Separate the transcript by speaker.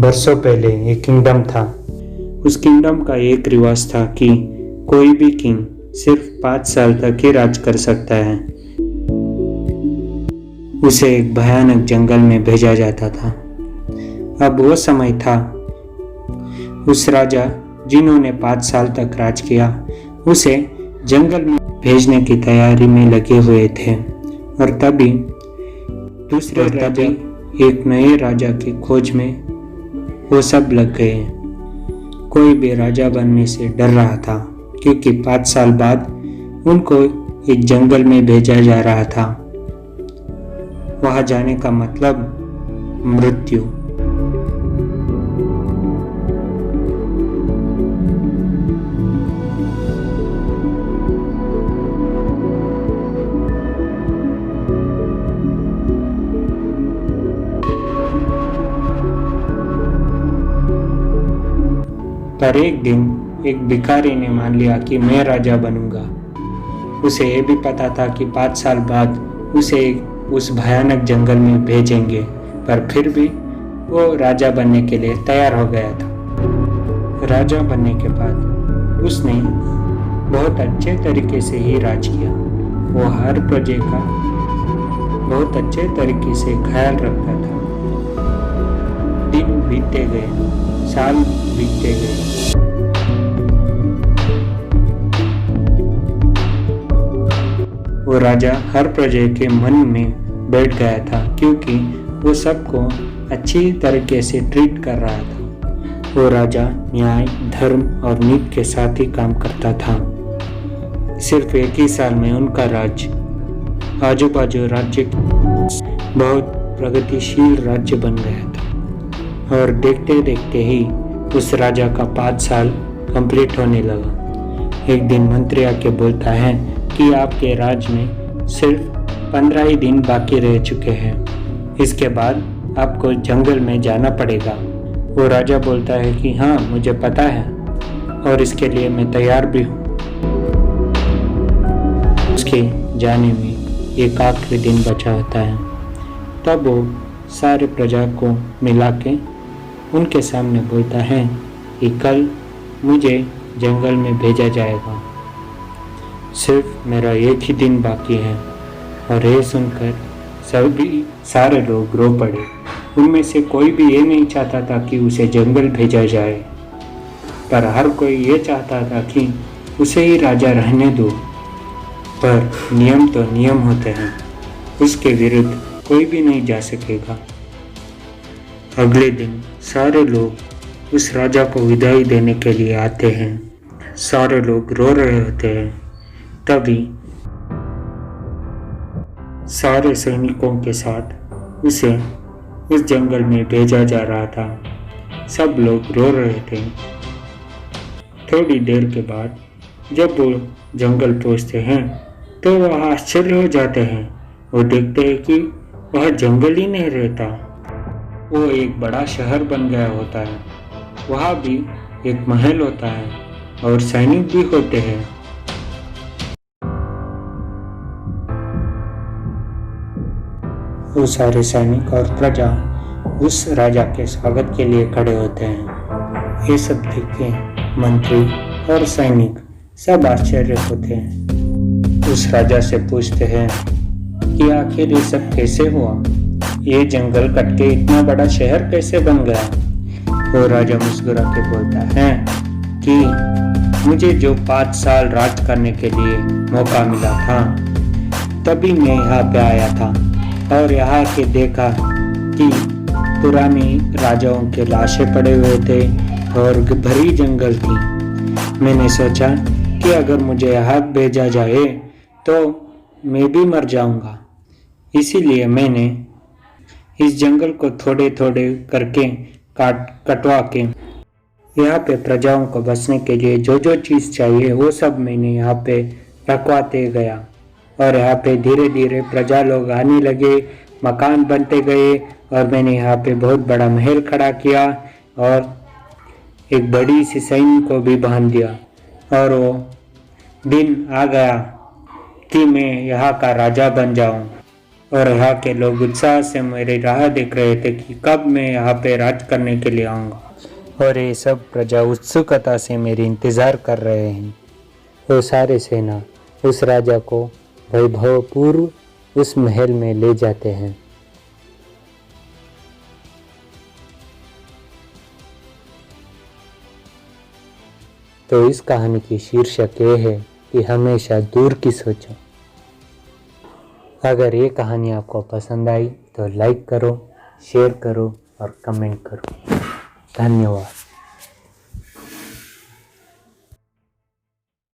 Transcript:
Speaker 1: बरसों पहले एक किंगडम था। उस किंगडम का एक रिवाज था कि कोई भी किंग सिर्फ 5 साल तक ही राज कर सकता है। उसे एक भयानक जंगल में भेजा जाता था। अब वो समय था, उस राजा जिन्होंने 5 साल तक राज किया उसे जंगल में भेजने की तैयारी में लगे हुए थे। और तभी दूसरे राजा एक नए राजा की खोज में वो सब लग गए। कोई भी राजा बनने से डर रहा था क्योंकि 5 साल बाद उनको एक जंगल में भेजा जा रहा था। वहां जाने का मतलब मृत्यु। पर एक दिन एक भिखारी ने मान लिया कि मैं राजा बनूंगा। उसे यह भी पता था कि 5 साल बाद उसे उस भयानक जंगल में भेजेंगे, पर फिर भी वो राजा बनने के लिए तैयार हो गया था। राजा बनने के बाद उसने बहुत अच्छे तरीके से ही राज किया। वो हर प्रजा का बहुत अच्छे तरीके से ख्याल रखता था। दिन बीतते गए, साल बीतते गए। वो राजा हर प्रजा के मन में बैठ गया था क्योंकि वो सबको अच्छी तरीके से ट्रीट कर रहा था। वो राजा न्याय, धर्म और नीति के साथ ही काम करता था। सिर्फ एक ही साल में उनका राज्य आजू बाजू राज्य बहुत प्रगतिशील राज्य बन गया था। और देखते देखते ही उस राजा का 5 साल कंप्लीट होने लगा। एक दिन मंत्री आके बोलता है कि आपके राज्य में सिर्फ 15 ही दिन बाकी रह चुके हैं, इसके बाद आपको जंगल में जाना पड़ेगा। वो राजा बोलता है कि हाँ, मुझे पता है और इसके लिए मैं तैयार भी हूँ। उसके जाने में एक आखिरी दिन बचा होता है। तब वो सारे प्रजा को मिला के उनके सामने बोलता है कि कल मुझे जंगल में भेजा जाएगा। सिर्फ मेरा एक ही दिन बाकी है। और ये सुनकर सारे लोग रो पड़े। उनमें से कोई भी ये नहीं चाहता था कि उसे जंगल भेजा जाए, पर हर कोई ये चाहता था कि उसे ही राजा रहने दो। पर नियम तो नियम होते हैं, उसके विरुद्ध कोई भी नहीं जा सकेगा। अगले दिन सारे लोग उस राजा को विदाई देने के लिए आते हैं। सारे लोग रो रहे होते हैं। तभी सारे सैनिकों के साथ उसे उस जंगल में भेजा जा रहा था। सब लोग रो रहे थे। थोड़ी देर के बाद जब वो जंगल पहुंचते हैं तो वह आश्चर्य हो जाते हैं। वो देखते हैं कि वह जंगल ही नहीं रहता, वो एक बड़ा शहर बन गया होता है। वहाँ भी एक महल होता है और सैनिक भी होते हैं। वो सारे सैनिक और प्रजा उस राजा के स्वागत के लिए खड़े होते हैं। ये सब देख के मंत्री और सैनिक सब आश्चर्य होते हैं। उस राजा से पूछते हैं कि आखिर ये सब कैसे हुआ, ये जंगल कट के इतना बड़ा शहर कैसे बन गया। वो राजा मुस्कुरा के बोलता है कि मुझे जो 5 साल राज करने के लिए मौका मिला था, तभी मैं यहाँ पे आया था और यहाँ के देखा कि पुरानी राजाओं के लाशें पड़े हुए थे और भरी जंगल थी। मैंने सोचा कि अगर मुझे यहाँ भेजा जाए तो मैं भी मर जाऊंगा, इसीलिए मैंने इस जंगल को थोड़े थोड़े करके कटवा के यहाँ पे प्रजाओं को बसने के लिए जो जो चीज़ चाहिए वो सब मैंने यहाँ पे रखवाते गया। और यहाँ पे धीरे धीरे प्रजा लोग आने लगे, मकान बनते गए और मैंने यहाँ पे बहुत बड़ा महल खड़ा किया और एक बड़ी सी सैन्य को भी बांध दिया। और वो दिन आ गया कि मैं यहाँ का राजा बन जाऊँ। और यहाँ के लोग उत्साह से मेरी राह देख रहे थे कि कब मैं यहाँ पे राज करने के लिए आऊँगा, और ये सब प्रजा उत्सुकता से मेरी इंतज़ार कर रहे हैं। वो सारे सेना उस राजा को वैभवपूर्व उस महल में ले जाते हैं। तो इस कहानी की शीर्षक ये है कि हमेशा दूर की सोचो। अगर ये कहानी आपको पसंद आई तो लाइक करो, शेयर करो और कमेंट करो। धन्यवाद।